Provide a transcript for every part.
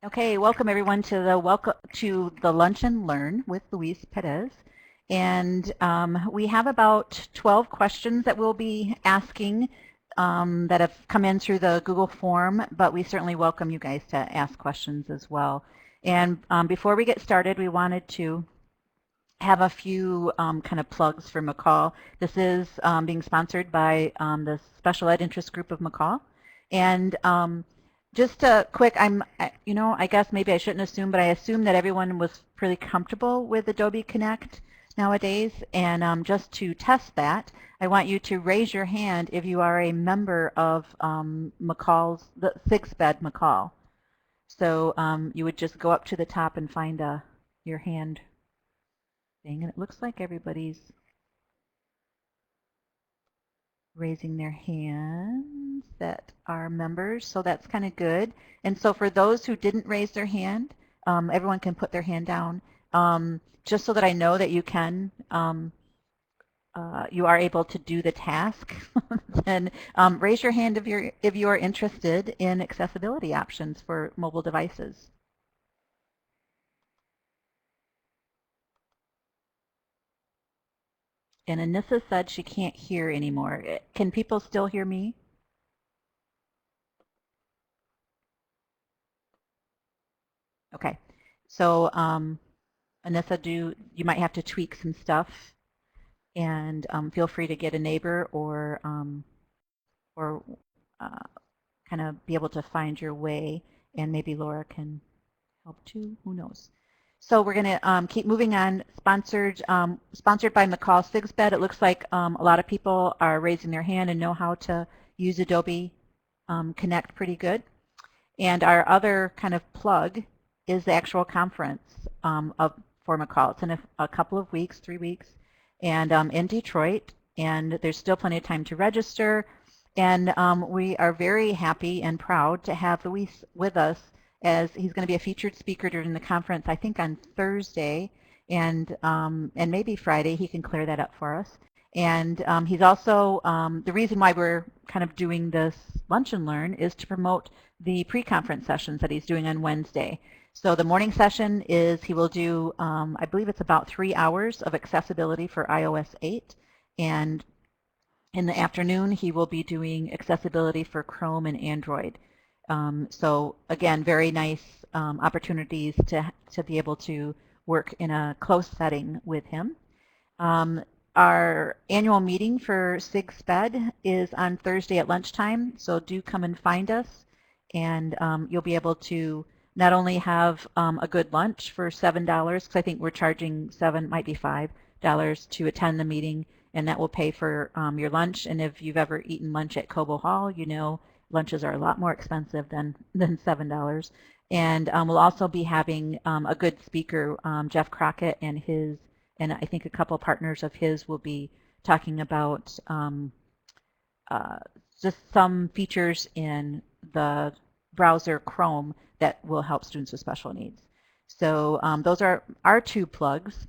Okay, welcome everyone to the Lunch and Learn with Luis Perez. And we have about 12 questions that we'll be asking that have come in through the Google form, but we certainly welcome you guys to ask questions as well. And before we get started, we wanted to have a few kind of plugs for McCall. This is being sponsored by the Special Ed Interest Group of McCall. And just a quick, I guess maybe I shouldn't assume, but I assume that everyone was pretty comfortable with Adobe Connect nowadays. And just to test that, I want you to raise your hand if you are a member of McCall's, the SIG-SPED McCall. So you would just go up to the top and find your hand thing, and it looks like everybody's raising their hands that are members, so that's kind of good. And so for those who didn't raise their hand, everyone can put their hand down, just so that I know that you can, you are able to do the task. And raise your hand if you are interested in accessibility options for mobile devices. And Anissa said she can't hear anymore. Can people still hear me? Okay. So Anissa, you might have to tweak some stuff, and feel free to get a neighbor or kind of be able to find your way, and maybe Laura can help too. Who knows? So we're going to keep moving on. Sponsored by McCall SIG-SPED. It looks like a lot of people are raising their hand and know how to use Adobe Connect pretty good. And our other kind of plug is the actual conference for McCall. It's in a couple of weeks, 3 weeks, and in Detroit. And there's still plenty of time to register. And we are very happy and proud to have Luis with us, as he's going to be a featured speaker during the conference, I think on Thursday and maybe Friday. He can clear that up for us. And he's also, the reason why we're kind of doing this Lunch and Learn is to promote the pre-conference sessions that he's doing on Wednesday. So the morning session is, he will do, I believe it's about 3 hours of accessibility for iOS 8. And in the afternoon, he will be doing accessibility for Chrome and Android. So again, very nice opportunities to be able to work in a close setting with him. Our annual meeting for SIG-SPED is on Thursday at lunchtime, so do come and find us, and you'll be able to not only have a good lunch for $7, because I think we're charging $7, might be $5 to attend the meeting, and that will pay for your lunch. And if you've ever eaten lunch at Cobo Hall, you know lunches are a lot more expensive than $7. And we'll also be having a good speaker, Jeff Crockett, and I think a couple partners of his will be talking about just some features in the browser Chrome that will help students with special needs. So those are our 2 plugs,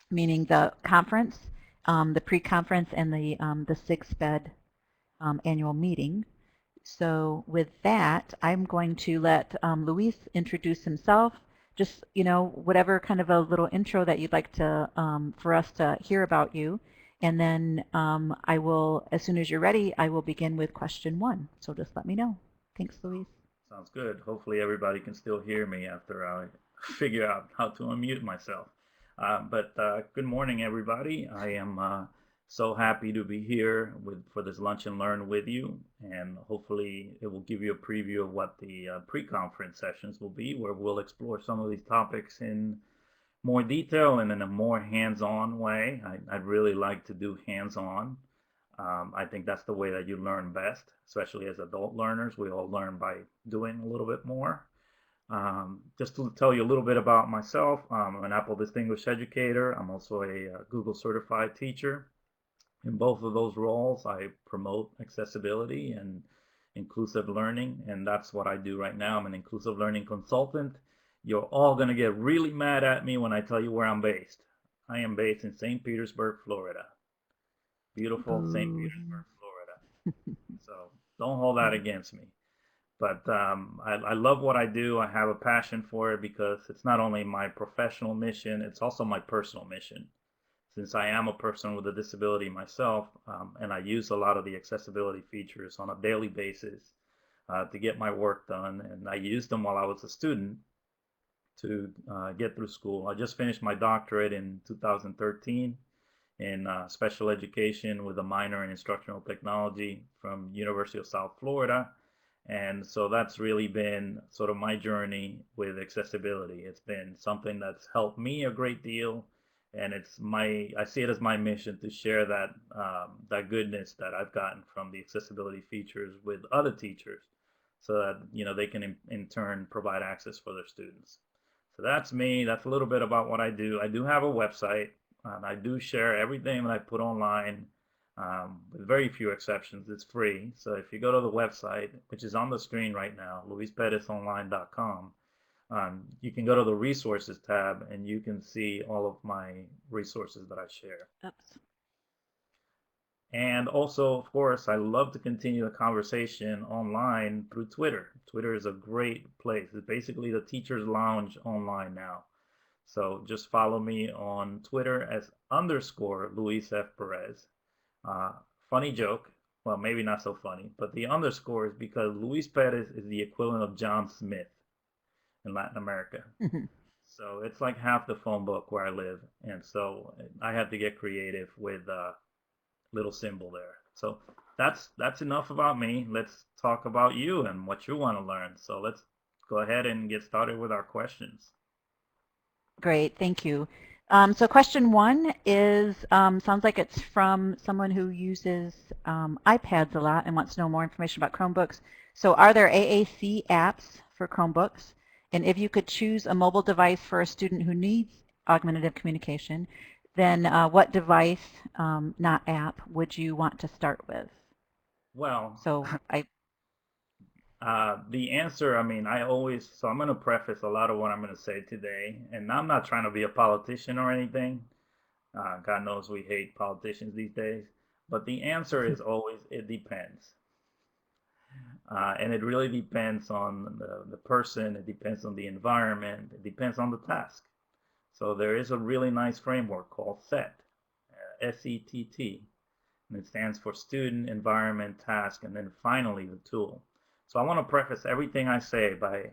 meaning the conference, the pre-conference, and the SIG-SPED annual meeting. So with that, I'm going to let Luis introduce himself. Just, whatever kind of a little intro that you'd like to, for us to hear about you. And then I will, as soon as you're ready, I will begin with question 1. So just let me know. Thanks, Luis. Sounds good. Hopefully everybody can still hear me after I figure out how to unmute myself. But good morning, everybody. I am so happy to be here for this Lunch and Learn with you, and hopefully it will give you a preview of what the pre-conference sessions will be, where we'll explore some of these topics in more detail and in a more hands-on way. I'd really like to do hands-on. I think that's the way that you learn best, especially as adult learners. We all learn by doing a little bit more. Just to tell you a little bit about myself, I'm an Apple Distinguished Educator. I'm also a Google Certified Teacher. In both of those roles, I promote accessibility and inclusive learning, and that's what I do right now. I'm an inclusive learning consultant. You're all going to get really mad at me when I tell you where I'm based. I am based in St. Petersburg, Florida. Beautiful St. Petersburg, Florida. So don't hold that against me. But I love what I do. I have a passion for it because it's not only my professional mission, it's also my personal mission. Since I am a person with a disability myself, and I use a lot of the accessibility features on a daily basis to get my work done, and I used them while I was a student to get through school. I just finished my doctorate in 2013 in special education with a minor in instructional technology from University of South Florida. And so that's really been sort of my journey with accessibility. It's been something that's helped me a great deal, and I see it as my mission to share that goodness that I've gotten from the accessibility features with other teachers, so that they can in turn provide access for their students. So that's me. That's a little bit about what I do. I do have a website, and I do share everything that I put online. With very few exceptions, it's free. So if you go to the website, which is on the screen right now, luisperezonline.com, you can go to the resources tab and you can see all of my resources that I share. Oops. And also, of course, I love to continue the conversation online through Twitter. Twitter is a great place. It's basically the teacher's lounge online now. So just follow me on Twitter as _Luis F. Perez. Funny joke, well, maybe not so funny, but the underscore is because Luis Perez is the equivalent of John Smith in Latin America. So it's like half the phone book where I live, and so I had to get creative with a little symbol there. So that's enough about me. Let's talk about you and what you want to learn. So let's go ahead and get started with our questions. Great, thank you. So question one is, sounds like it's from someone who uses iPads a lot and wants to know more information about Chromebooks. So are there AAC apps for Chromebooks? And if you could choose a mobile device for a student who needs augmentative communication, then what device, not app, would you want to start with? Well, so the answer, I'm going to preface a lot of what I'm going to say today, and I'm not trying to be a politician or anything. God knows we hate politicians these days, but the answer is always, it depends. And it really depends on the person, it depends on the environment, it depends on the task. So there is a really nice framework called SET, S-E-T-T, and it stands for student, environment, task, and then finally the tool. So I want to preface everything I say by,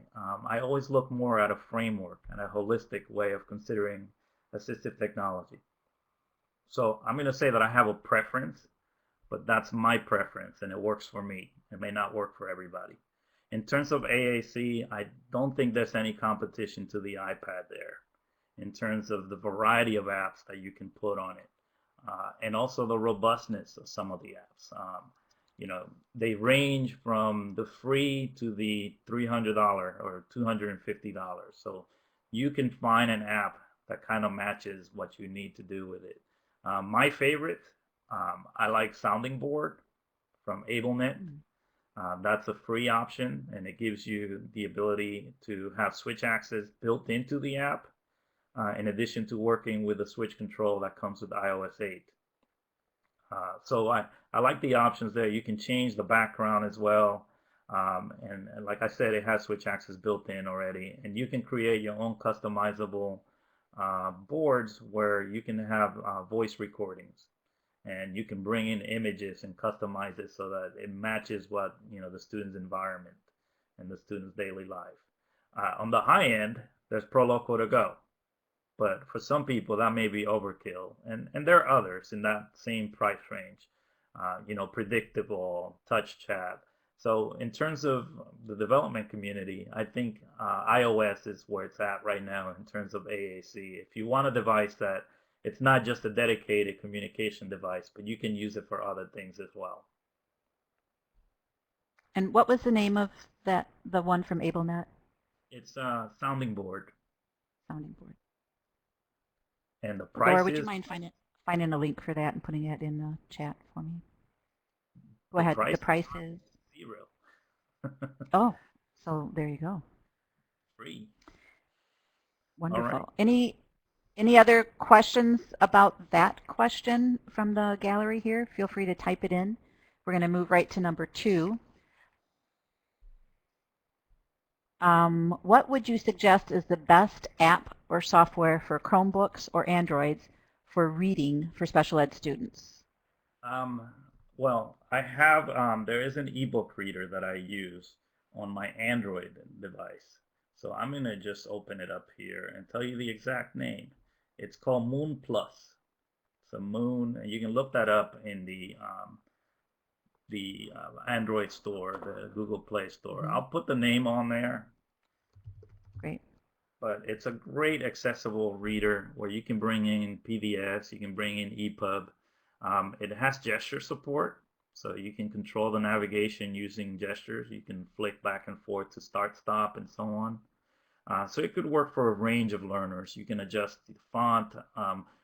I always look more at a framework and a holistic way of considering assistive technology. So I'm going to say that I have a preference, but that's my preference and it works for me. It may not work for everybody. In terms of AAC, I don't think there's any competition to the iPad there in terms of the variety of apps that you can put on it, and also the robustness of some of the apps. They range from the free to the $300 or $250. So you can find an app that kind of matches what you need to do with it. My favorite, I like Sounding Board from AbleNet. That's a free option, and it gives you the ability to have switch access built into the app, in addition to working with the switch control that comes with iOS 8. So I like the options there. You can change the background as well. And like I said, it has switch access built in already. And you can create your own customizable boards where you can have voice recordings. And you can bring in images and customize it so that it matches what, the student's environment and the student's daily life. On the high end, there's Proloco to Go. But for some people, that may be overkill. And there are others in that same price range, Predictable, Touch Chat. So in terms of the development community, I think iOS is where it's at right now in terms of AAC. If you want a device that it's not just a dedicated communication device, but you can use it for other things as well. And what was the name of the one from AbleNet? It's Sounding Board. Sounding Board. And the price Laura, would you mind finding a link for that and putting it in the chat for me? Go ahead. The price is $0. Oh, so there you go. Free. Wonderful. Right. Any other questions about that question from the gallery here? Feel free to type it in. We're going to move right to number 2. What would you suggest is the best app or software for Chromebooks or Androids for reading for special ed students? Um, well, I have, there is an ebook reader that I use on my Android device. So I'm going to just open it up here and tell you the exact name. It's called Moon Plus. It's a Moon, and you can look that up in the Android store, the Google Play Store. Hmm. I'll put the name on there, Great. but it's a great accessible reader where you can bring in PDFs, you can bring in EPUB. It has gesture support, so you can control the navigation using gestures. You can flick back and forth to start, stop, and so on. So it could work for a range of learners. You can adjust the font.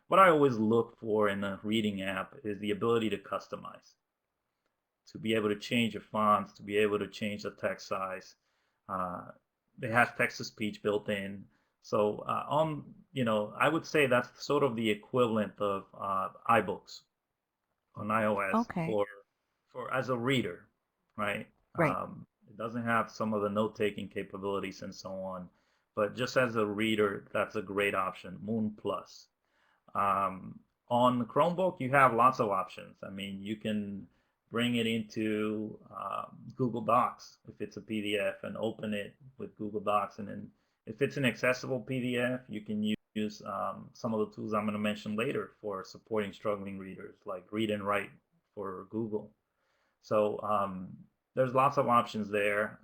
What I always look for in a reading app is the ability to customize, to be able to change the fonts, to be able to change the text size. Uh, it has text to speech built in. So I would say that's sort of the equivalent of iBooks on iOS Okay. for as a reader, right? Right. It doesn't have some of the note-taking capabilities and so on, but just as a reader, that's a great option. Moon Plus. On Chromebook, you have lots of options. I mean, you can bring it into Google Docs if it's a PDF and open it with Google Docs. And then if it's an accessible PDF, you can use some of the tools I'm going to mention later for supporting struggling readers, like Read and Write for Google. So there's lots of options there.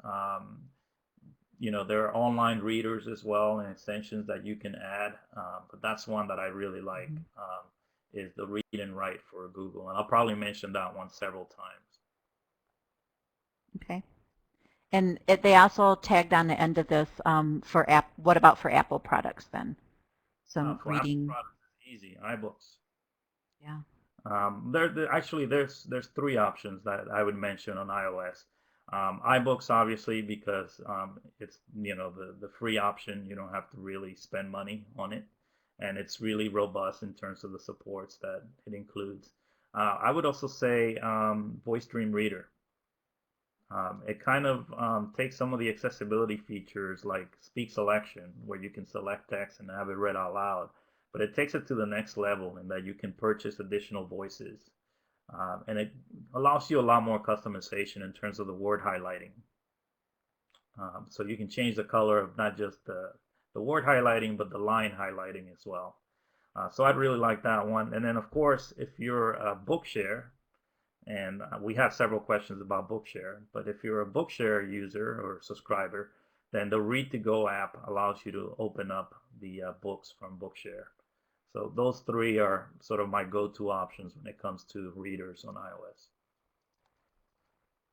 There are online readers as well and extensions that you can add, but that's one that I really like, Mhm. is the Read and Write for Google, and I'll probably mention that one several times. Okay. And they also tagged on the end of this for app. What about for Apple products then? Some For Apple reading. products, it's easy. iBooks. Yeah. Actually there's three options that I would mention on iOS. iBooks obviously because it's the free option. You don't have to really spend money on it, and it's really robust in terms of the supports that it includes. I would also say Voice Dream Reader. It kind of takes some of the accessibility features like speak selection, where you can select text and have it read out loud, but it takes it to the next level in that you can purchase additional voices. And it allows you a lot more customization in terms of the word highlighting. So you can change the color of not just the word highlighting, but the line highlighting as well. So I'd really like that one. And then, of course, if you're a Bookshare, and we have several questions about Bookshare, but if you're a Bookshare user or subscriber, then the Read to Go app allows you to open up the books from Bookshare. So those three are sort of my go-to options when it comes to readers on iOS.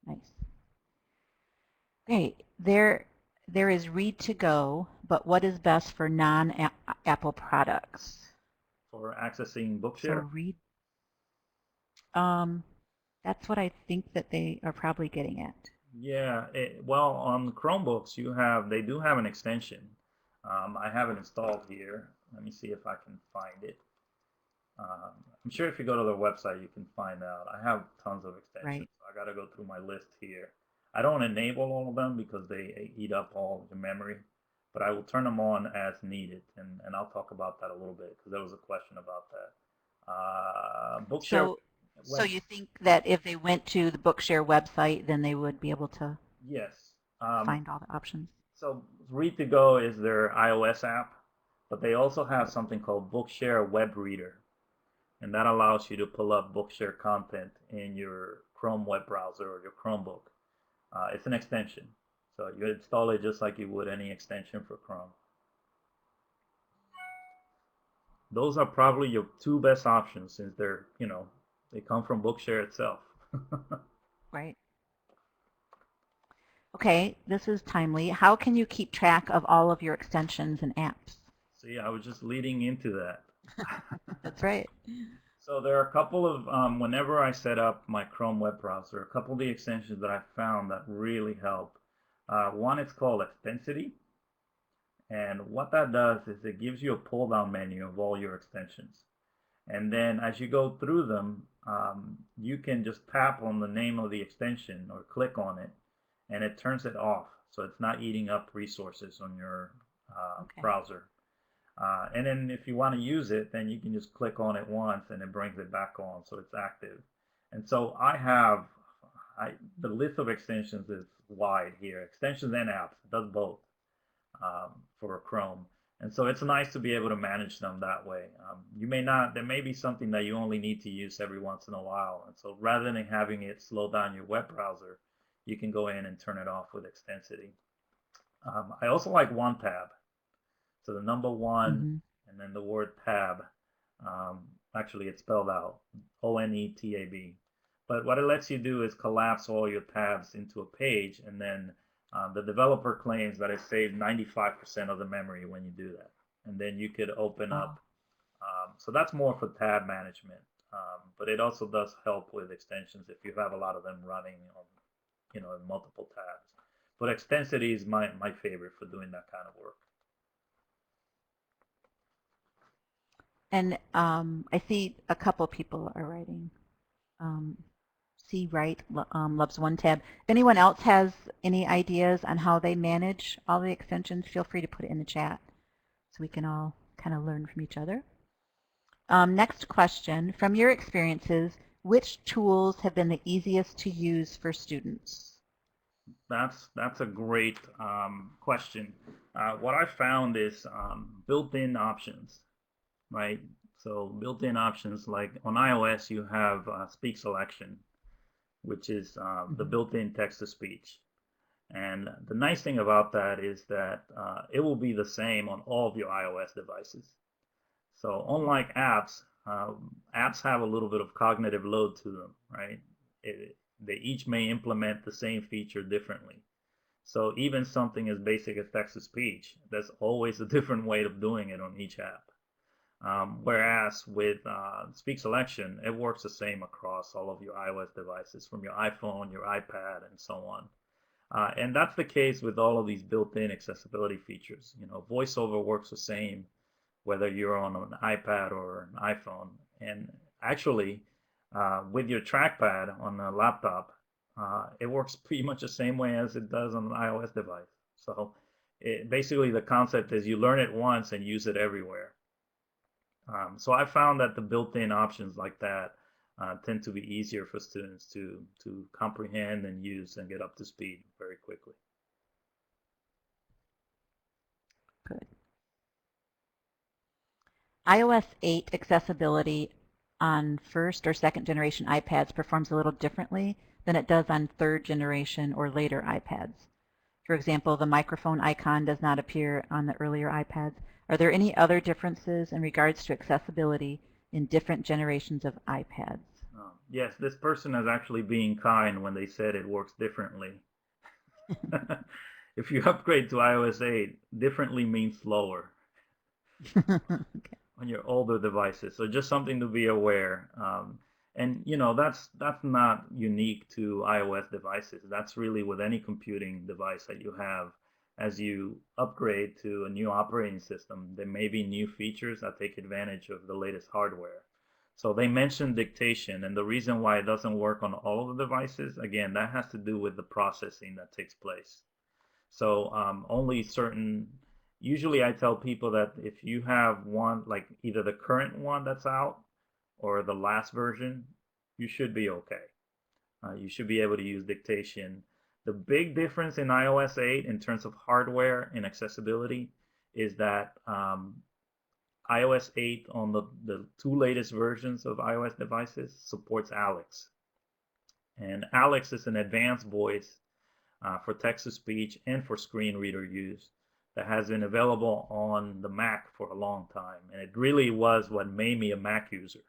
Nice. Great. There is Read to Go, but what is best for non-Apple products? For accessing So Bookshare, Read, um, that's what I think that they are probably getting at. yeah, well, on Chromebooks, they do have an extension. I have it installed here. Let me see if I can find it. I'm sure if you go to their website, you can find out. I have tons of extensions. Right. So I got to go through my list here. I don't enable all of them because they eat up all the memory, but I will turn them on as needed, and I'll talk about that a little bit because there was a question about that. Bookshare So web, you think that if they went to the Bookshare website, then they would be able to yes. Um, find all the options? so Read to Go is their iOS app, but they also have something called Bookshare Web Reader, and that allows you to pull up Bookshare content in your Chrome web browser or your Chromebook. It's an extension, so you install it just like you would any extension for Chrome. Those are probably your two best options since they come from Bookshare itself. Right. Okay, this is timely. How can you keep track of all of your extensions and apps? See, I was just leading into that. That's right. So there are a couple of, whenever I set up my Chrome web browser, a couple of the extensions that I found that really help. One is called Extensity, and what that does is it gives you a pull-down menu of all your extensions. And then as you go through them, you can just tap on the name of the extension or click on it, and it turns it off. so it's not eating up resources on your Okay. browser. And then if you want to use it, then you can just click on it once and it brings it back on, so it's active. And so the list of extensions is wide here. Extensions and apps, it does both for Chrome. And so it's nice to be able to manage them that way. There may be something that you only need to use every once in a while. And so rather than having it slow down your web browser, you can go in and turn it off with Extensity. I also like one tab. So the number one and then the word tab. Actually, it's spelled out ONETAB. But what it lets you do is collapse all your tabs into a page, and then the developer claims that it saves 95% of the memory when you do that. And then you could open up. So that's more for tab management. But it also does help with extensions if you have a lot of them running on, in multiple tabs. But Extensity is my favorite for doing that kind of work. And I see a couple people are writing. C. Wright loves one tab. If anyone else has any ideas on how they manage all the extensions, feel free to put it in the chat so we can all kind of learn from each other. Next question. From your experiences, which tools have been the easiest to use for students? That's a great question. What I found is built-in options, right? So built-in options, like on iOS, you have speech selection, which is the built-in text-to-speech. And the nice thing about that is that it will be the same on all of your iOS devices. So unlike apps, apps have a little bit of cognitive load to them, right? They each may implement the same feature differently. So even something as basic as text-to-speech, there's always a different way of doing it on each app. Whereas with speech selection, it works the same across all of your iOS devices, from your iPhone, your iPad, and so on. And that's the case with all of these built-in accessibility features. VoiceOver works the same whether you're on an iPad or an iPhone. And actually, with your trackpad on a laptop, it works pretty much the same way as it does on an iOS device. So basically, the concept is you learn it once and use it everywhere. So I found that the built-in options like that tend to be easier for students to comprehend and use and get up to speed very quickly. Good. iOS 8 accessibility on first or second generation iPads performs a little differently than it does on third generation or later iPads. For example, the microphone icon does not appear on the earlier iPads. Are there any other differences in regards to accessibility in different generations of iPads? Yes, this person is actually being kind when they said it works differently. If you upgrade to iOS 8, differently means slower. Okay. On your older devices. So just something to be aware. And that's not unique to iOS devices. That's really with any computing device that you have. As you upgrade to a new operating system, there may be new features that take advantage of the latest hardware. So they mentioned dictation, and the reason why it doesn't work on all of the devices, again, that has to do with the processing that takes place. So only certain, usually I tell people that if you have one, like either the current one that's out or the last version, you should be okay. You should be able to use dictation. The big difference in iOS 8 in terms of hardware and accessibility is that iOS 8 on the two latest versions of iOS devices supports Alex. And Alex is an advanced voice for text-to-speech and for screen reader use that has been available on the Mac for a long time. And it really was what made me a Mac user.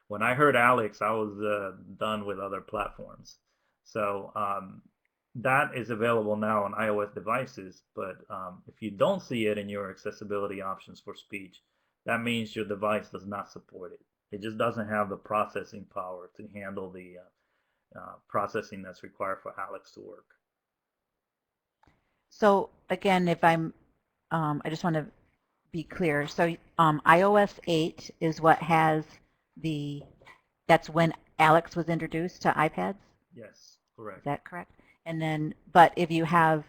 When I heard Alex, I was done with other platforms. So that is available now on iOS devices, but if you don't see it in your accessibility options for speech, that means your device does not support it. It just doesn't have the processing power to handle the processing that's required for Alex to work. So again, if I just want to be clear. So iOS 8 is what has that's when Alex was introduced to iPads? Yes, correct. Is that correct? And then, but if you have,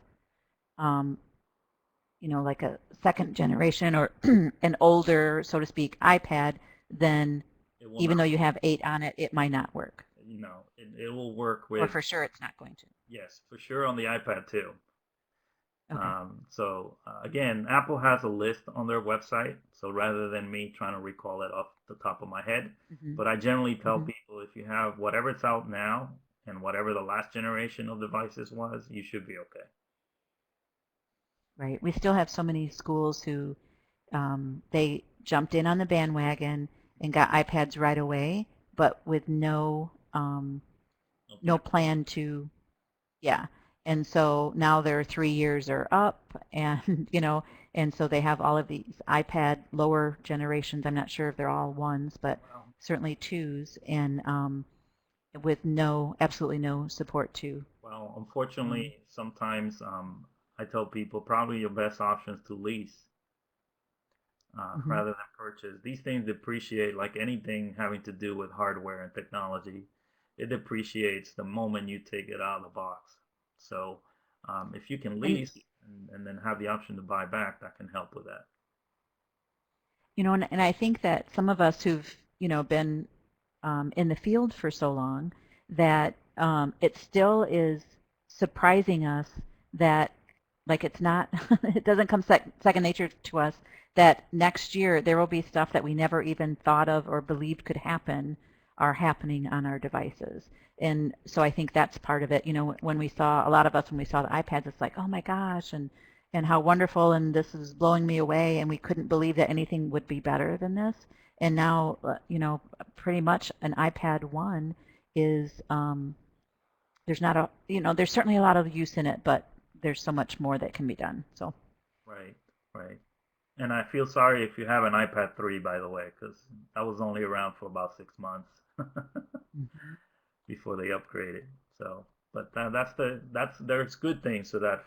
like a second generation or an older, so to speak, iPad, then It will even though not. you have 8 on it, it might not work. It will work Or with, for sure it's not going to. yes, for sure on the iPad too. Okay. Again, Apple has a list on their website. So rather than me trying to recall it off the top of my head, Hmm. but I generally tell Hmm. people if you have whatever's out now and whatever the last generation of devices was, you should be okay. Right. We still have so many schools who they jumped in on the bandwagon and got iPads right away, but with No no plan. plan to, yeah. And so now their 3 years are up, and and so they have all of these iPad lower generations. I'm not sure if they're all ones, but Well, certainly twos, and with absolutely no support to. Um, unfortunately, sometimes I tell people probably your best option is to lease mhm. rather than purchase. These things depreciate like anything having to do with hardware and technology. It depreciates the moment you take it out of the box. So if you can And lease and then have the option to buy back, that can help with that. and I think that some of us who've been in the field for so long that it still is surprising us that like it's not it doesn't come second nature to us that next year there will be stuff that we never even thought of or believed could happen are happening on our devices. And so I think that's part of it. When we saw a lot of us when we saw the iPads, it's like, oh my gosh, and how wonderful, and this is blowing me away, and we couldn't believe that anything would be better than this. And now, pretty much an iPad 1 is, there's not there's certainly a lot of use in it, but there's so much more that can be done. So, Right, right. And I feel sorry if you have an iPad 3, by the way, because that was only around for about 6 months mhm. before they upgraded. So, but there's good things to that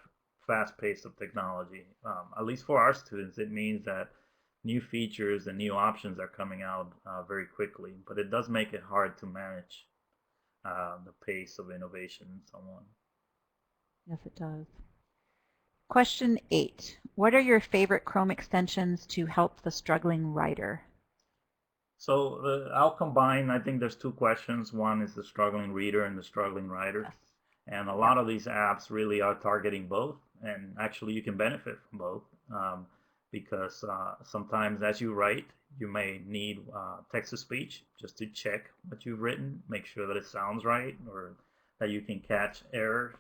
fast pace of technology. At least for our students, it means that new features and new options are coming out very quickly. But it does make it hard to manage the pace of innovation and so on. Yes, it does. Question 8. What are your favorite Chrome extensions to help the struggling writer? So I'll combine. I think there's two questions. One is the struggling reader and the struggling writer. Yes. And a Yep. lot of these apps really are targeting both. And actually, you can benefit from both because sometimes as you write, you may need text to speech just to check what you've written, make sure that it sounds right or that you can catch errors.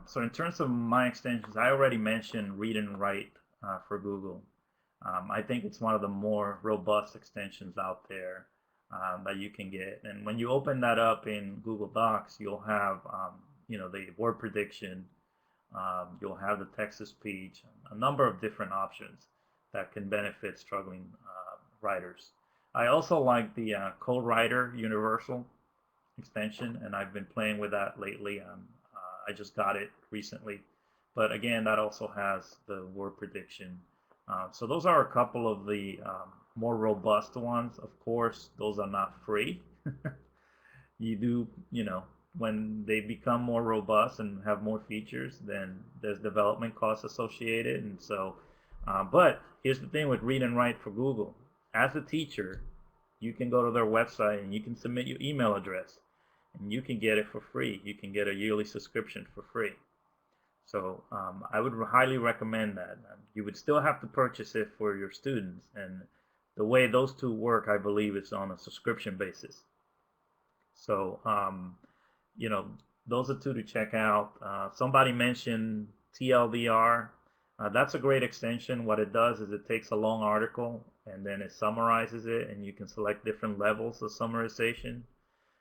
So in terms of my extensions, I already mentioned read and write for Google. I think it's one of the more robust extensions out there that you can get. And when you open that up in Google Docs, you'll have the word prediction, you'll have the text to speech, a number of different options that can benefit struggling writers. I also like the Co-Writer Universal extension, and I've been playing with that lately. I just got it recently, but again, that also has the word prediction. So those are a couple of the more robust ones. Of course, those are not free. You do, when they become more robust and have more features, then there's development costs associated. And so, but here's the thing with read and write for Google. As a teacher, you can go to their website and you can submit your email address and you can get it for free. You can get a yearly subscription for free. So I would highly recommend that. You would still have to purchase it for your students. And the way those two work, I believe, is on a subscription basis. So, you know, those are two to check out. Somebody mentioned TLDR. That's a great extension. What it does is it takes a long article and then it summarizes it, and you can select different levels of summarization.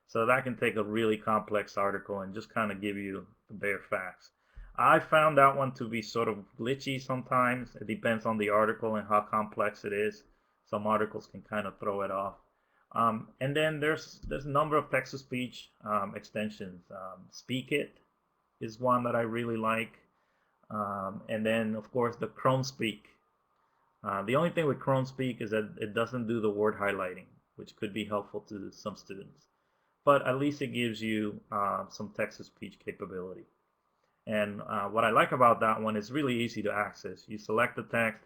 So that can take a really complex article and just kind of give you the bare facts. I found that one to be sort of glitchy sometimes. It depends on the article and how complex it is. Some articles can kind of throw it off. And then there's a number of text to speech extensions. Speak It is one that I really like. And then of course the Chrome Speak. The only thing with Chrome Speak is that it doesn't do the word highlighting, which could be helpful to some students. But at least it gives you some text to speech capability. And what I like about that one is really easy to access. You select the text,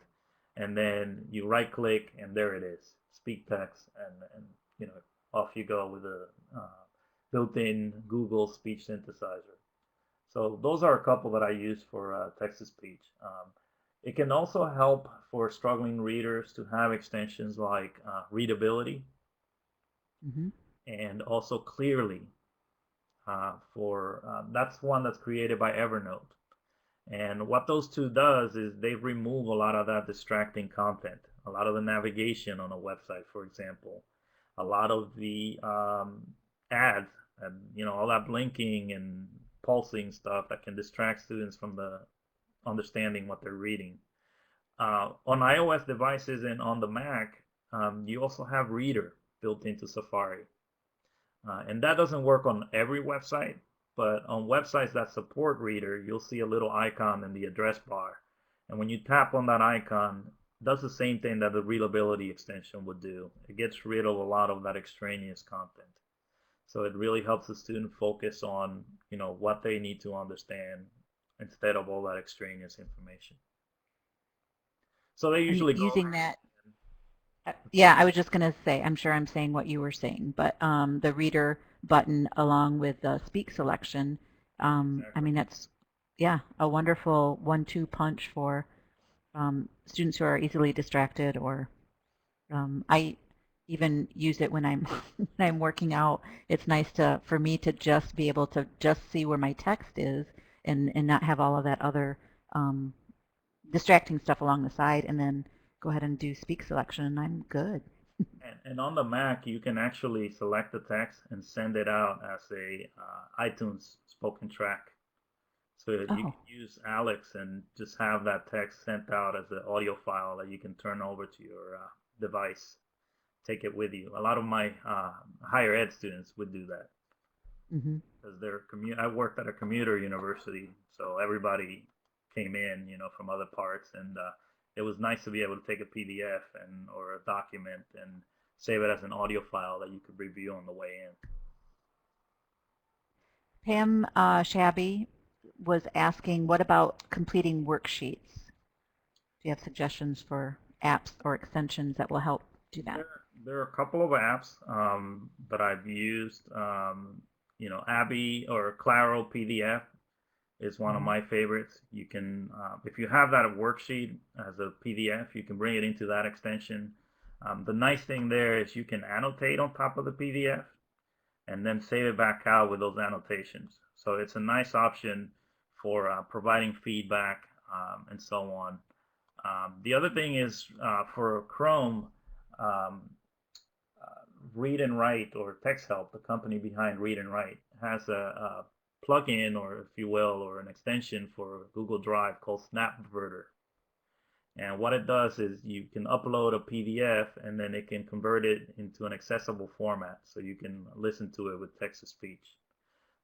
and then you right click, and there it is, speak text, and you know, off you go with a built-in Google speech synthesizer. So those are a couple that I use for text-to-speech. It can also help for struggling readers to have extensions like readability Mm-hmm. and also clearly. That's one that's created by Evernote. And what those two does is they remove a lot of that distracting content, a lot of the navigation on a website, for example, a lot of the ads, and all that blinking and pulsing stuff that can distract students from the understanding what they're reading. On iOS devices and on the Mac, you also have Reader built into Safari. And that doesn't work on every website, but on websites that support Reader, you'll see a little icon in the address bar. And when you tap on that icon, it does the same thing that the readability extension would do. It gets rid of a lot of that extraneous content. So it really helps the student focus on, what they need to understand instead of all that extraneous information. So they And usually go. using that, yeah, I was just going to say, I'm sure I'm saying what you were saying, but the reader button along with the speak selection, I mean, that's, yeah, a wonderful 1-2 punch for students who are easily distracted, or I even use it when I'm when I'm working out. It's nice for me to just be able to just see where my text is and not have all of that other distracting stuff along the side, and then go ahead and do speak selection, and I'm good. And on the Mac, you can actually select the text and send it out as a iTunes spoken track. So you can use Alex and just have that text sent out as an audio file that you can turn over to your device. Take it with you. A lot of my higher ed students would do that because I worked at a commuter university, so everybody came in, from other parts, and it was nice to be able to take a PDF or a document and save it as an audio file that you could review on the way in. Pam Shabby was asking, what about completing worksheets? Do you have suggestions for apps or extensions that will help do that? There are a couple of apps that I've used. Abby or Claro PDF is one of my favorites. You can, if you have that worksheet as a PDF, you can bring it into that extension. The nice thing there is you can annotate on top of the PDF and then save it back out with those annotations. So it's a nice option for providing feedback and so on. The other thing is for Chrome, Read and Write, or Text Help, the company behind Read and Write, has a plugin, or if you will, or an extension for Google Drive called Snapverter. And what it does is you can upload a PDF and then it can convert it into an accessible format so you can listen to it with text-to-speech.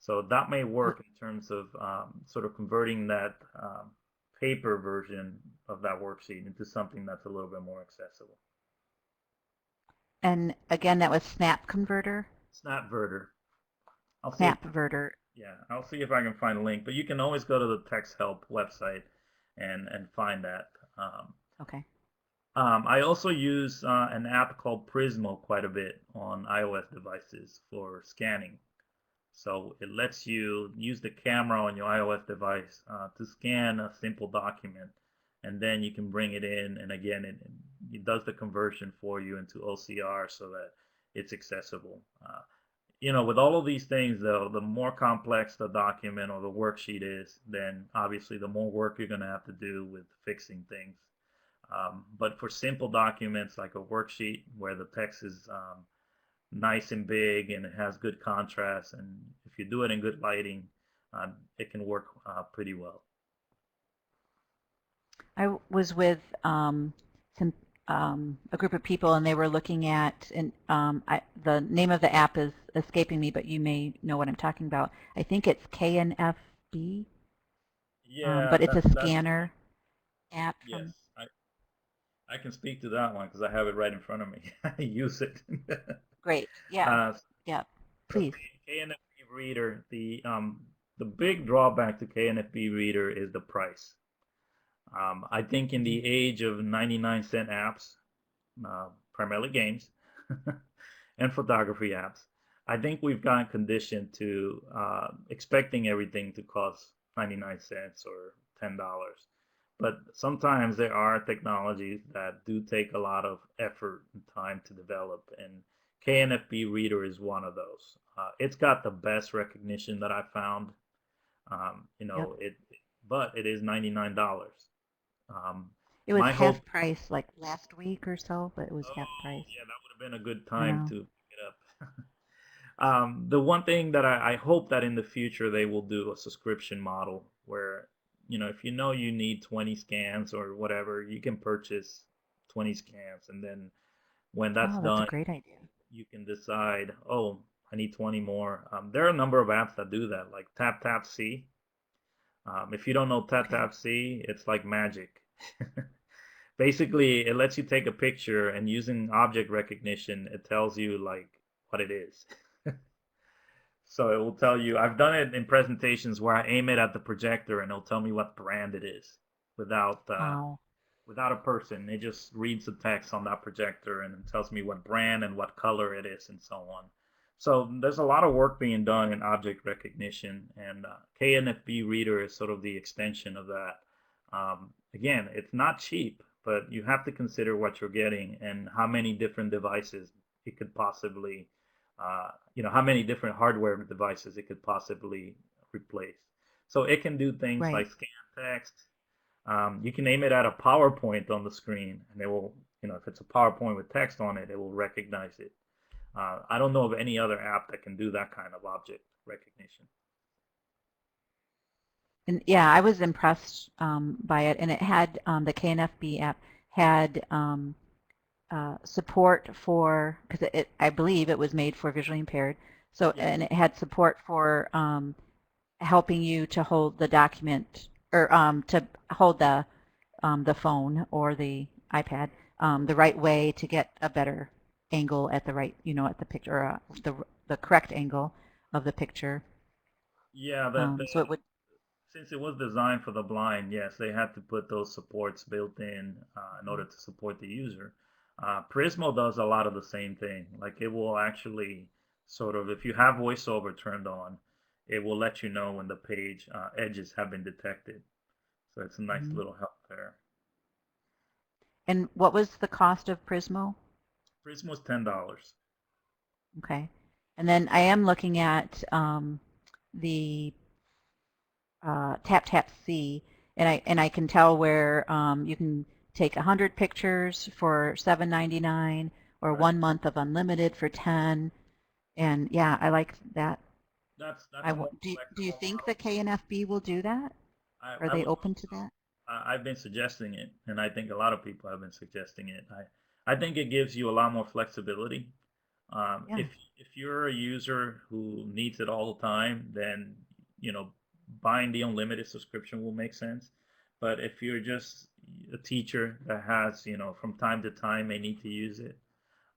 So that may work in terms of sort of converting that paper version of that worksheet into something that's a little bit more accessible. And again, that was Snapconverter? Snapverter. Snapverter. Yeah, I'll see if I can find a link, but you can always go to the Text Help website and find that. Okay. I also use an app called Prismo quite a bit on iOS devices for scanning. So it lets you use the camera on your iOS device to scan a simple document, and then you can bring it in, and again, it does the conversion for you into OCR so that it's accessible. With all of these things, though, the more complex the document or the worksheet is, then obviously the more work you're going to have to do with fixing things. But for simple documents like a worksheet where the text is nice and big and it has good contrast, and if you do it in good lighting, it can work pretty well. I was with a group of people, and they were looking at, and the name of the app is escaping me, but you may know what I'm talking about. I think it's KNFB. Yeah, but it's a scanner app. Yes, I can speak to that one because I have it right in front of me. I use it. Great. Yeah. Yeah. Please. KNFB Reader. the big drawback to KNFB Reader is the price. I think in the age of 99-cent apps, primarily games and photography apps, I think we've gotten conditioned to expecting everything to cost 99 cents or $10. But sometimes there are technologies that do take a lot of effort and time to develop, and KNFB Reader is one of those. It's got the best recognition that I found. Yep. But it is $99. It was My hope. half price like last week or so, but it was half Oh, price. yeah, that would have been a good I time know. to pick it up. The one thing that I hope that in the future they will do a subscription model where, if you need 20 scans or whatever, you can purchase 20 scans. And then when that's Oh, that's a done, great idea. you can decide, oh, I need 20 more. There are a number of apps that do that, like TapTapC. If you don't know Okay. TapTapC, it's like magic. Basically, it lets you take a picture, and using object recognition, it tells you like what it is. So it will tell you. I've done it in presentations where I aim it at the projector, and it'll tell me what brand it is without Wow. without a person. It just reads the text on that projector and it tells me what brand and what color it is and so on. So there's a lot of work being done in object recognition, and KNFB Reader is sort of the extension of that. Again, it's not cheap, but you have to consider what you're getting and how many different devices it could possibly, how many different hardware devices it could possibly replace. So it can do things Right. like scan text. You can aim it at a PowerPoint on the screen, and it will, if it's a PowerPoint with text on it, it will recognize it. I don't know of any other app that can do that kind of object recognition. And yeah, I was impressed by it, and it had the KNFB app had support for, because I believe it was made for visually impaired. So, Yeah. and it had support for helping you to hold the document or to hold the phone or the iPad the right way to get a better angle at the right, at the picture, or the correct angle of the picture. Yeah, So it would, since it was designed for the blind, yes, they had to put those supports built in order to support the user. Prismo does a lot of the same thing. Like it will actually sort of, if you have voiceover turned on, it will let you know when the page edges have been detected. So it's a nice mhm. little help there. And what was the cost of Prismo? Prismo's $10. Okay. And then I am looking at the TapTapC, and I can tell where you can take 100 pictures for $7.99 or Right. 1 month of unlimited for 10. And yeah, I like that. That's a more Do you flexible think the model. KNFB will do that? Are I they would open hope to so. that? I've been suggesting it, and I think a lot of people have been suggesting it. I think it gives you a lot more flexibility. Yeah. If you're a user who needs it all the time, then you know buying the unlimited subscription will make sense. But if you're just a teacher that has from time to time may need to use it,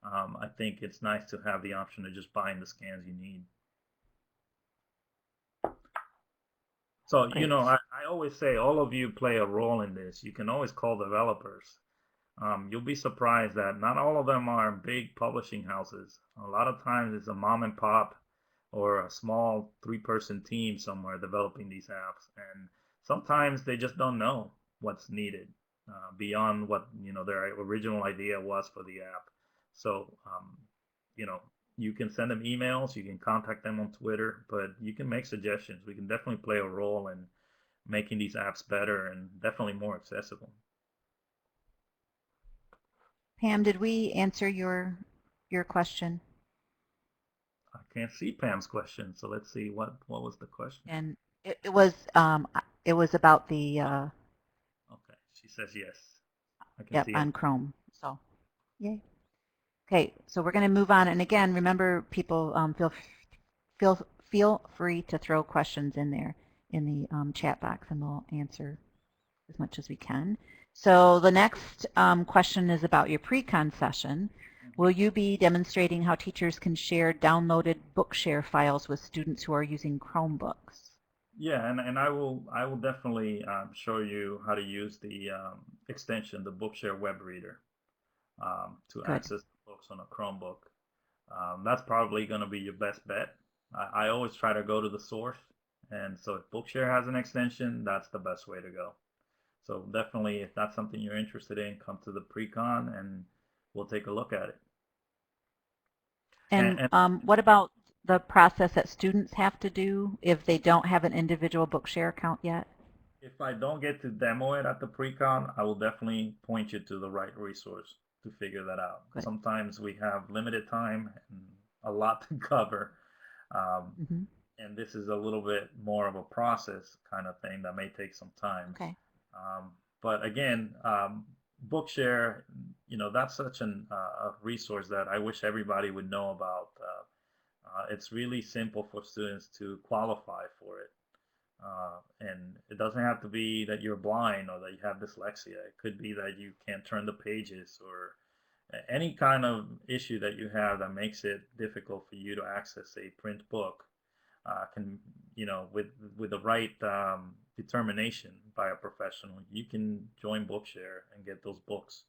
I think it's nice to have the option of just buying the scans you need. So, Great. I always say all of you play a role in this. You can always call developers. You'll be surprised that not all of them are big publishing houses. A lot of times it's a mom and pop or a small 3-person team somewhere developing these apps. And sometimes they just don't know what's needed beyond what, their original idea was for the app. So, you know, you can send them emails, you can contact them on Twitter, but you can make suggestions. We can definitely play a role in making these apps better and definitely more accessible. Pam, did we answer your question? I can't see Pam's question, so let's see what was the question. And it was about the Okay, she says yes. I can yep, see it. on Chrome. So, yay. Okay, so we're going to move on. And again, remember, people, feel free to throw questions in there in the chat box, and we'll answer as much as we can. So the next question is about your pre-con session. Will you be demonstrating how teachers can share downloaded Bookshare files with students who are using Chromebooks? Yeah, and I will definitely show you how to use the extension, the Bookshare web reader, to Good. access books on a Chromebook. That's probably going to be your best bet. I always try to go to the source, and so if Bookshare has an extension, that's the best way to go. So definitely, if that's something you're interested in, come to the pre-con and we'll take a look at it. And And what about the process that students have to do if they don't have an individual Bookshare account yet? if I don't get to demo it at the pre-con, I will definitely point you to the right resource to figure that out. Good. Sometimes we have limited time and a lot to cover. Um, Mm-hmm. and this is a little bit more of a process kind of thing that may take some time. Okay. But again, Bookshare, that's such a resource that I wish everybody would know about. It's really simple for students to qualify for it. And it doesn't have to be that you're blind or that you have dyslexia. It could be that you can't turn the pages or any kind of issue that you have that makes it difficult for you to access a print book. Can with the right determination by a professional, you can join Bookshare and get those books.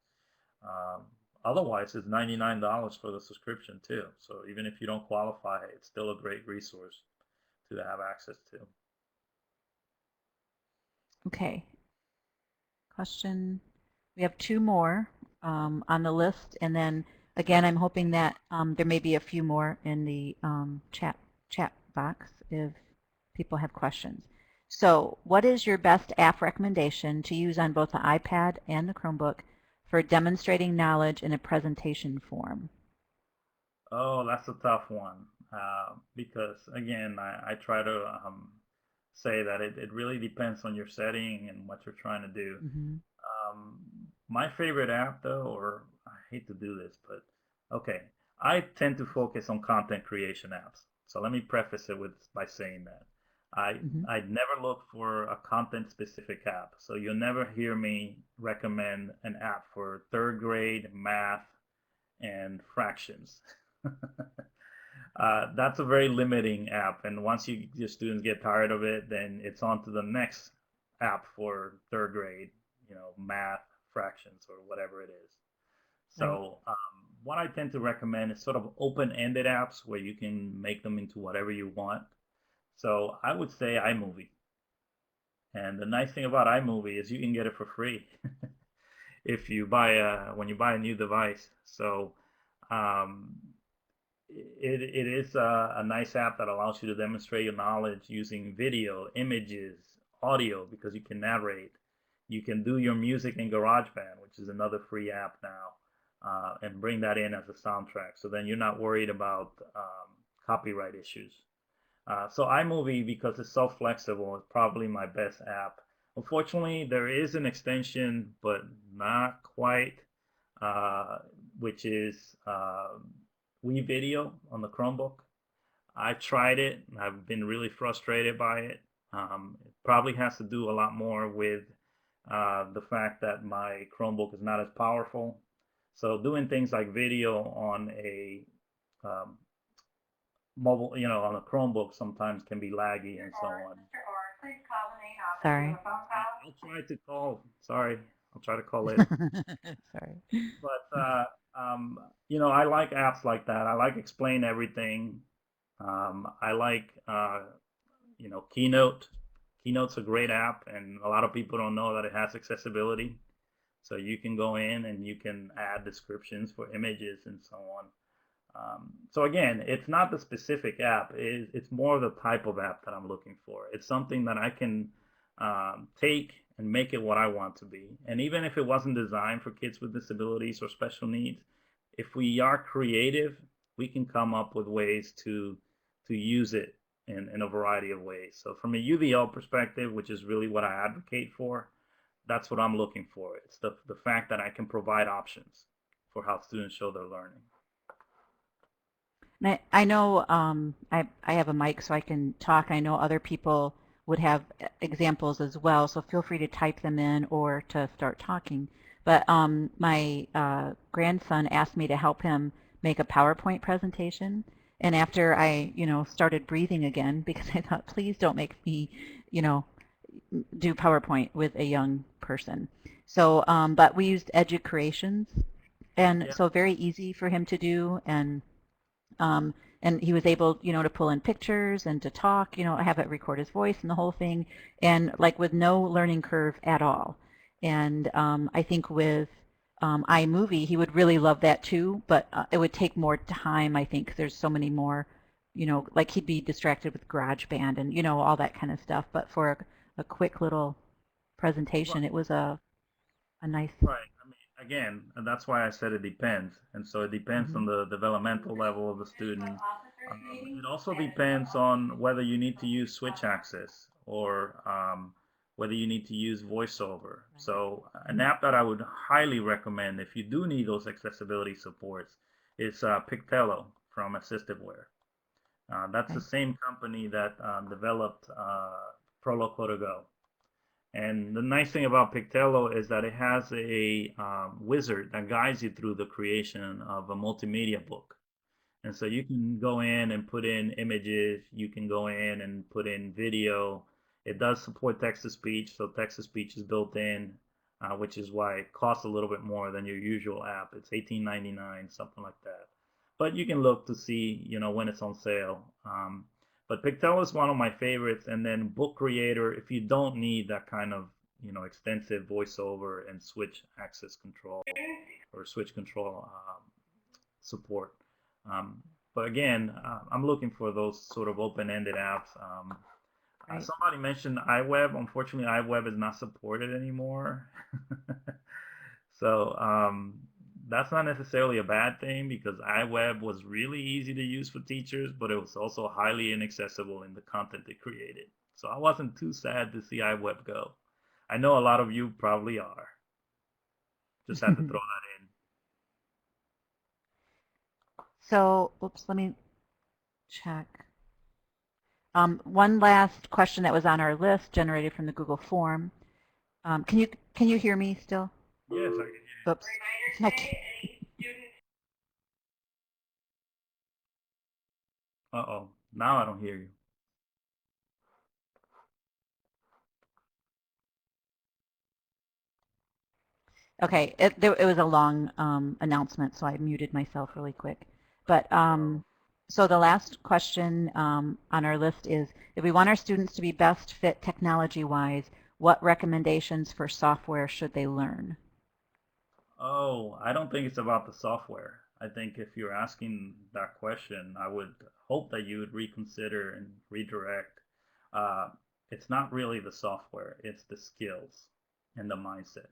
Um, Otherwise, it's $99 for the subscription too. So even if you don't qualify, it's still a great resource to have access to. Okay. Question. We have two more on the list, and then again, I'm hoping that there may be a few more in the chat box if people have questions. So, what is your best app recommendation to use on both the iPad and the Chromebook for demonstrating knowledge in a presentation form? Oh, that's a tough one because again, I try to say that it really depends on your setting and what you're trying to do. Mm-hmm. My favorite app, though, or I hate to do this, but okay, I tend to focus on content creation apps. So let me preface it by saying that Mm-hmm. I'd never look for a content specific app. So you'll never hear me recommend an app for third grade math and fractions. That's a very limiting app, and once your students get tired of it, then it's on to the next app for third grade, math, fractions, or whatever it is. Right. So what I tend to recommend is sort of open-ended apps where you can make them into whatever you want. So I would say iMovie. And the nice thing about iMovie is you can get it for free if you when you buy a new device. So um, it is a nice app that allows you to demonstrate your knowledge using video, images, audio, because you can narrate. You can do your music in GarageBand, which is another free app now, and bring that in as a soundtrack. So then you're not worried about copyright issues. So iMovie, because it's so flexible, is probably my best app. Unfortunately, there is an extension, but not quite, which is WeVideo on the Chromebook. I tried it. I've been really frustrated by it. It probably has to do a lot more with the fact that my Chromebook is not as powerful. So doing things like video on a um, mobile, on a Chromebook sometimes can be laggy and so on. Sorry. I'll try to call. Sorry, I'll try to call later. Sorry. But I like apps like that. I like Explain Everything. I like Keynote. Keynote's a great app, and a lot of people don't know that it has accessibility. So you can go in and you can add descriptions for images and so on. So again, it's not the specific app. It's more the type of app that I'm looking for. It's something that I can take and make it what I want to be. And even if it wasn't designed for kids with disabilities or special needs, if we are creative, we can come up with ways to use it in a variety of ways. So from a UVL perspective, which is really what I advocate for, that's what I'm looking for. It's the fact that I can provide options for how students show their learning. I know I have a mic so I can talk. I know other people would have examples as well, so feel free to type them in or to start talking. But my grandson asked me to help him make a PowerPoint presentation, And after I, started breathing again, because I thought, please don't make me, you know, do PowerPoint with a young person. So, but we used Educreations, and Yeah. so very easy for him to do, um, and he was able, to pull in pictures and to talk, have it record his voice and the whole thing, and like with no learning curve at all. And I think with iMovie, he would really love that too, but it would take more time. I think there's so many more, like he'd be distracted with GarageBand and, all that kind of stuff. But for a quick little presentation, it was a nice. Right. I mean, again, and that's why I said it depends. And so it depends on the developmental level of the student. It also depends on whether you need to use switch access or whether you need to use voiceover. So an app that I would highly recommend if you do need those accessibility supports is Pictello from Assistiveware. That's the same company that developed Proloquo to Go. And the nice thing about Pictello is that it has a wizard that guides you through the creation of a multimedia book. And so you can go in and put in images, you can go in and put in video. It does support text-to-speech, so text-to-speech is built in, which is why it costs a little bit more than your usual app. It's $18.99, something like that. But you can look to see, when it's on sale. But Pictello is one of my favorites. And then Book Creator, if you don't need that kind of, extensive voiceover and switch access control or switch control support. But again, I'm looking for those sort of open-ended apps. Right. Somebody mentioned iWeb. Unfortunately, iWeb is not supported anymore. So that's not necessarily a bad thing because iWeb was really easy to use for teachers, but it was also highly inaccessible in the content it created. So I wasn't too sad to see iWeb go. I know a lot of you probably are. Just had to throw that in. So, oops, let me check. One last question that was on our list, generated from the Google form. Can you hear me still? Yes, I can hear Oops. you. Uh-oh. Now I don't hear you. Okay, it was a long announcement, so I muted myself really quick. But so the last question on our list is, if we want our students to be best fit technology-wise, what recommendations for software should they learn? Oh, I don't think it's about the software. I think if you're asking that question, I would hope that you would reconsider and redirect. Uh, it's not really the software, it's the skills and the mindset.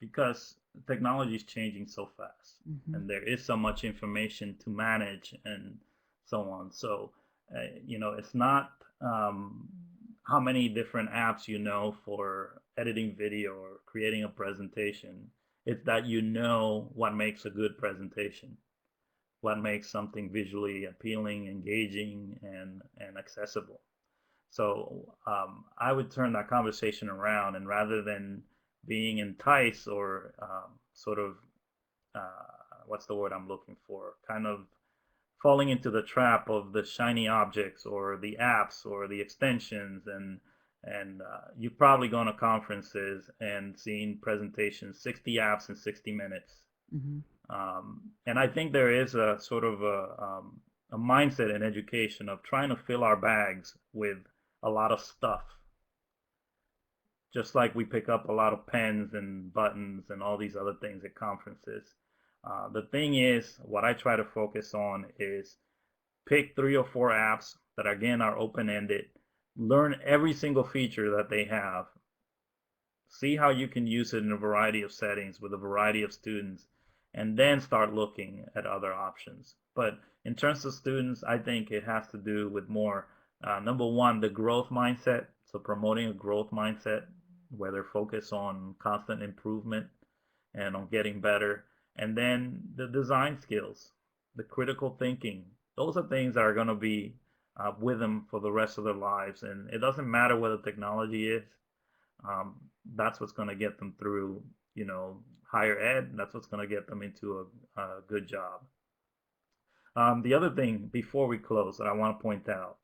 Because technology is changing so fast and there is so much information to manage and so on. So, it's not how many different apps for editing video or creating a presentation. It's that what makes a good presentation, what makes something visually appealing, engaging, and accessible. So I would turn that conversation around, and rather than being enticed or sort of what's the word I'm looking for? Kind of falling into the trap of the shiny objects or the apps or the extensions, and you've probably gone to conferences and seen presentations, 60 apps in 60 minutes. And I think there is a sort of a mindset in education of trying to fill our bags with a lot of stuff. Just like we pick up a lot of pens and buttons and all these other things at conferences. The thing is, what I try to focus on is pick 3 or 4 apps that again are open-ended, learn every single feature that they have, see how you can use it in a variety of settings with a variety of students, and then start looking at other options. But in terms of students, I think it has to do with more, number one, the growth mindset. So promoting a growth mindset where they're focused on constant improvement and on getting better. And then the design skills, the critical thinking. Those are things that are going to be with them for the rest of their lives. And it doesn't matter what the technology is. That's what's going to get them through, higher ed. That's what's going to get them into a good job. The other thing before we close that I want to point out,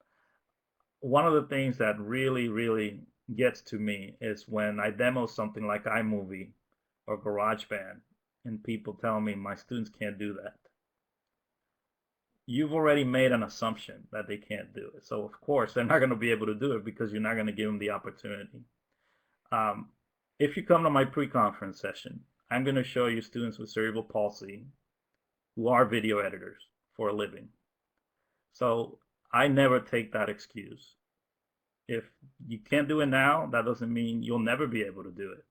one of the things that really, really gets to me is when I demo something like iMovie or GarageBand and people tell me my students can't do that. You've already made an assumption that they can't do it. So of course they're not going to be able to do it because you're not going to give them the opportunity. If you come to my pre-conference session, I'm going to show you students with cerebral palsy who are video editors for a living. So I never take that excuse. If you can't do it now, that doesn't mean you'll never be able to do it.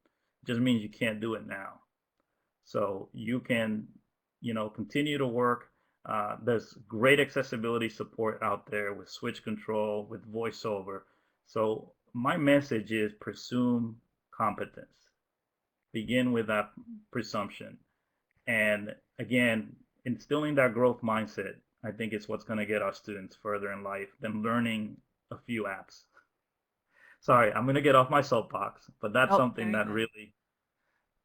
It just means you can't do it now. So you can, continue to work. There's great accessibility support out there with switch control, with voiceover. So my message is presume competence. Begin with that presumption. And again, instilling that growth mindset, I think is what's going to get our students further in life than learning a few apps. Sorry, I'm going to get off my soapbox, but that's something that really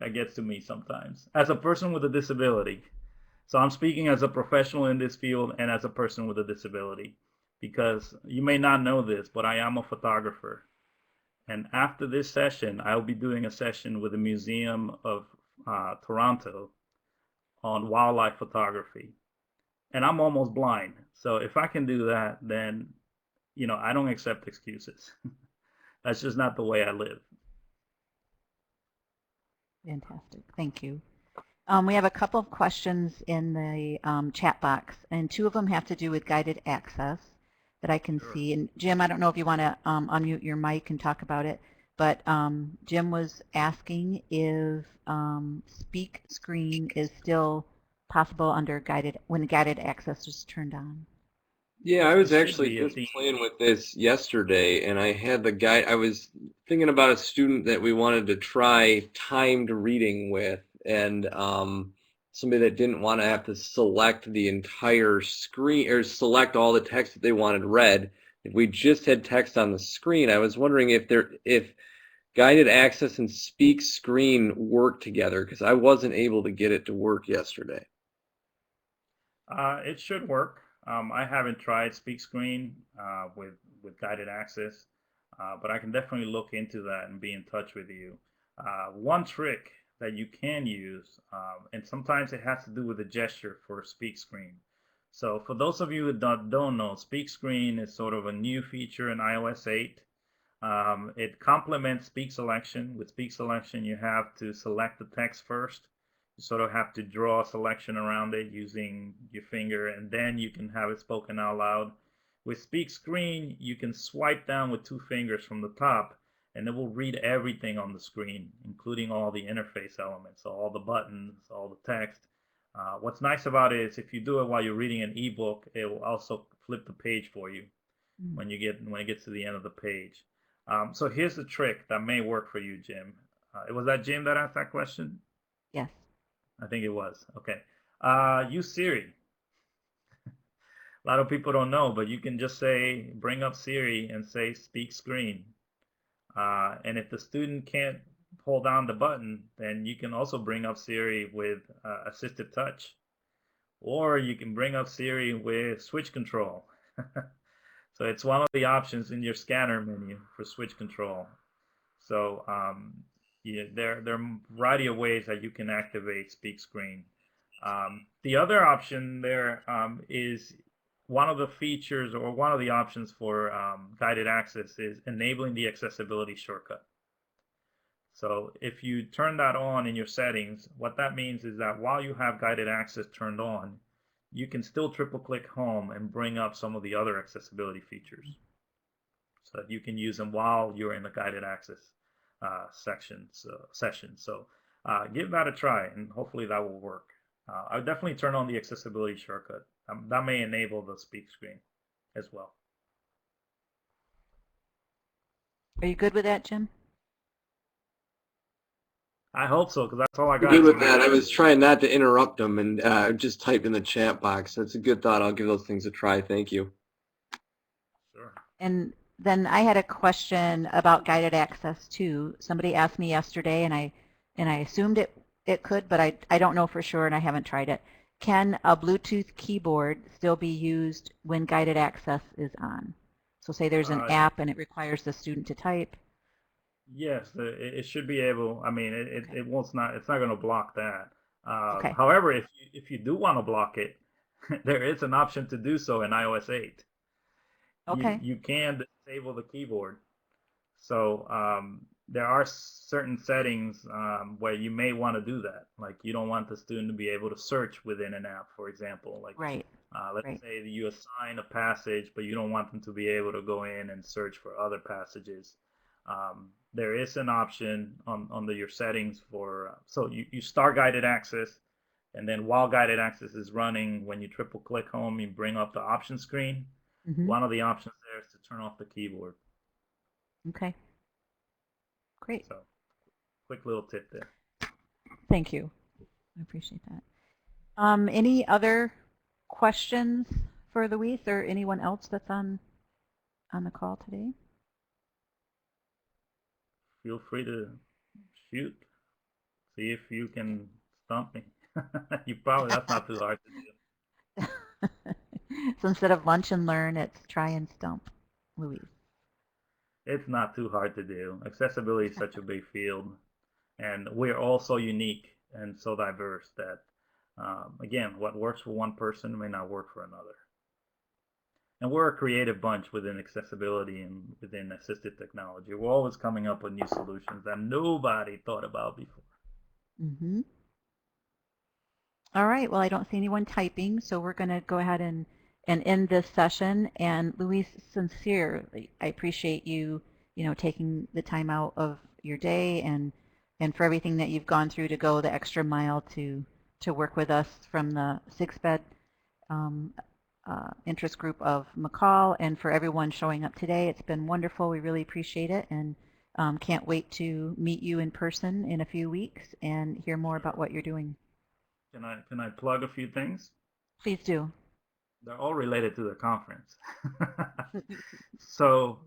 that gets to me sometimes. As a person with a disability, so I'm speaking as a professional in this field and as a person with a disability, because you may not know this, but I am a photographer. And after this session, I'll be doing a session with the Museum of Toronto on wildlife photography. And I'm almost blind. So if I can do that, then, I don't accept excuses. That's just not the way I live. Fantastic. Thank you. We have a couple of questions in the chat box, and two of them have to do with guided access that I can see. And Jim, I don't know if you want to unmute your mic and talk about it, but Jim was asking if speak screen is still possible under when guided access is turned on. Yeah, I was actually just playing with this yesterday, and I had the guide. I was thinking about a student that we wanted to try timed reading with, and somebody that didn't want to have to select the entire screen or select all the text that they wanted read. If we just had text on the screen, I was wondering if guided access and speak screen work together, because I wasn't able to get it to work yesterday. It should work. I haven't tried speak screen with guided access, but I can definitely look into that and be in touch with you. One trick that you can use, and sometimes it has to do with the gesture for speak screen. So for those of you who don't know, speak screen is sort of a new feature in iOS 8. It complements speak selection. With speak selection, you have to select the text first. You sort of have to draw a selection around it using your finger, and then you can have it spoken out loud. With speak screen, you can swipe down with 2 fingers from the top, and it will read everything on the screen, including all the interface elements, so all the buttons, all the text. What's nice about it is if you do it while you're reading an ebook, it will also flip the page for you when it gets to the end of the page. So here's the trick that may work for you, Jim. Was that Jim that asked that question? Yes. I think it was. Okay. Use Siri. A lot of people don't know, but you can just say, bring up Siri and say speak screen. And if the student can't hold down the button, then you can also bring up Siri with assistive touch. Or you can bring up Siri with switch control. So it's one of the options in your scanner menu for switch control. So there are a variety of ways that you can activate speak screen. The other option there is one of the features or one of the options for guided access is enabling the accessibility shortcut. So if you turn that on in your settings, what that means is that while you have guided access turned on, you can still triple click home and bring up some of the other accessibility features so that you can use them while you're in the guided access session. So give that a try, and hopefully that will work. I would definitely turn on the accessibility shortcut. That may enable the speak screen as well. Are you good with that, Jim? I hope so, because that's all I got. Good with that. I was trying not to interrupt them and just typed in the chat box. That's a good thought. I'll give those things a try. Thank you. Sure. And then I had a question about guided access too. Somebody asked me yesterday, and I assumed it could, but I don't know for sure, and I haven't tried it. can a Bluetooth keyboard still be used when guided access is on? So say there's an app and it requires the student to type. Yes, it should be able. I mean, it won't not. It's not going to block that. Okay. However, if you do want to block it, there is an option to do so in iOS 8. Okay. You can disable the keyboard. So there are certain settings where you may want to do that. Like you don't want the student to be able to search within an app, for example. Like Right. let's Right. say that you assign a passage, but you don't want them to be able to go in and search for other passages. There is an option under your settings for, so you start guided access, and then while guided access is running, when you triple click home, you bring up the option screen. Mm-hmm. One of the options there is to turn off the keyboard. Okay. Great. So, quick little tip there. Thank you. I appreciate that. Any other questions for Luis or anyone else that's on the call today? Feel free to shoot. See if you can stump me. That's not too hard to do. So instead of lunch and learn, it's try and stump Luis. It's not too hard to do. Accessibility is such a big field, and we're all so unique and so diverse that, again, what works for one person may not work for another. And we're a creative bunch within accessibility and within assistive technology. We're always coming up with new solutions that nobody thought about before. Mm-hmm. All right. Well, I don't see anyone typing, so we're going to go ahead and end this session. And Luis, sincerely, I appreciate you, taking the time out of your day and for everything that you've gone through to go the extra mile to work with us from the SPED interest group of McCall, and for everyone showing up today. It's been wonderful. We really appreciate it, and can't wait to meet you in person in a few weeks and hear more about what you're doing. Can I plug a few things? Please do. They're all related to the conference. So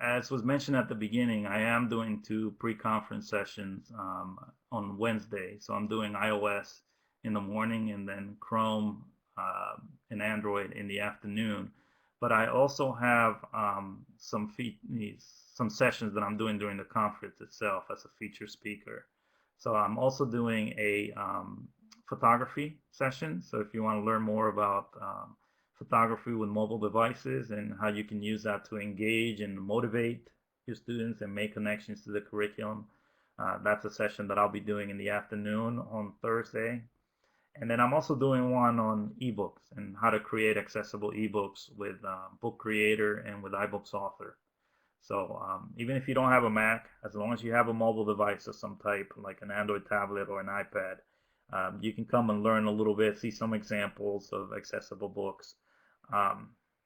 as was mentioned at the beginning, I am doing 2 pre-conference sessions on Wednesday. So I'm doing iOS in the morning and then Chrome and Android in the afternoon. But I also have some sessions that I'm doing during the conference itself as a feature speaker. So I'm also doing a photography session. So if you want to learn more about photography with mobile devices and how you can use that to engage and motivate your students and make connections to the curriculum, that's a session that I'll be doing in the afternoon on Thursday. And then I'm also doing one on ebooks and how to create accessible ebooks with Book Creator and with iBooks Author. So even if you don't have a Mac, as long as you have a mobile device of some type, like an Android tablet or an iPad, you can come and learn a little bit, see some examples of accessible books.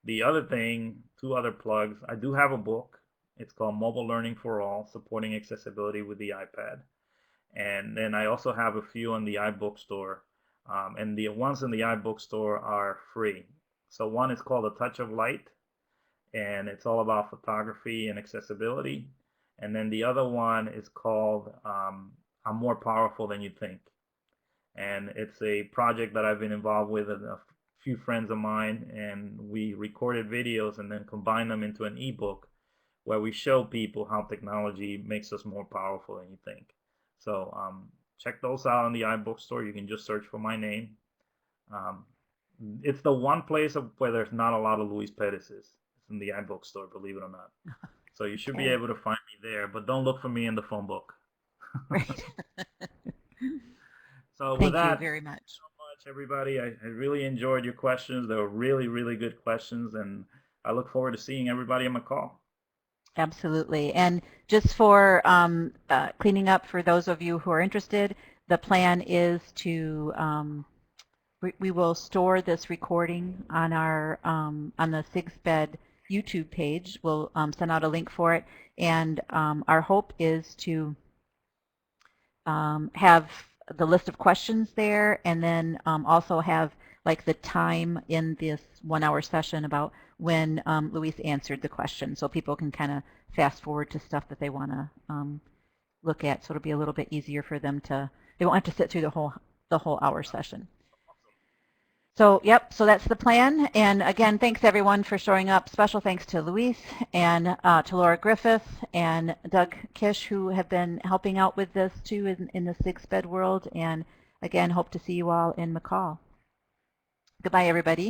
The other thing, 2 other plugs, I do have a book. It's called Mobile Learning for All, Supporting Accessibility with the iPad. And then I also have a few on the iBookstore. And the ones in the iBookstore are free. So one is called A Touch of Light, and it's all about photography and accessibility. And then the other one is called I'm More Powerful Than You Think. And it's a project that I've been involved with a few friends of mine, and we recorded videos and then combined them into an ebook where we show people how technology makes us more powerful than you think. So check those out on the iBookstore. You can just search for my name. It's the one place where there's not a lot of Luis Perez's. It's in the iBookstore, believe it or not. So you should be able to find me there, but don't look for me in the phone book. Right. So with Thank that, you very much. So much, everybody. I really enjoyed your questions. They were really, really good questions, and I look forward to seeing everybody on my call. Absolutely. And just for cleaning up for those of you who are interested, the plan is to we will store this recording on our on the SIGSPED YouTube page. We'll send out a link for it, and our hope is to have the list of questions there, and then also have like the time in this 1-hour session about when Luis answered the question, so people can kind of fast forward to stuff that they want to look at. So it'll be a little bit easier for them to. They won't have to sit through the whole hour session. So, yep, so that's the plan. And again, thanks everyone for showing up. Special thanks to Luis and to Laura Griffith and Doug Kish, who have been helping out with this too in the SIG SPED world. And again, hope to see you all in McCall. Goodbye, everybody.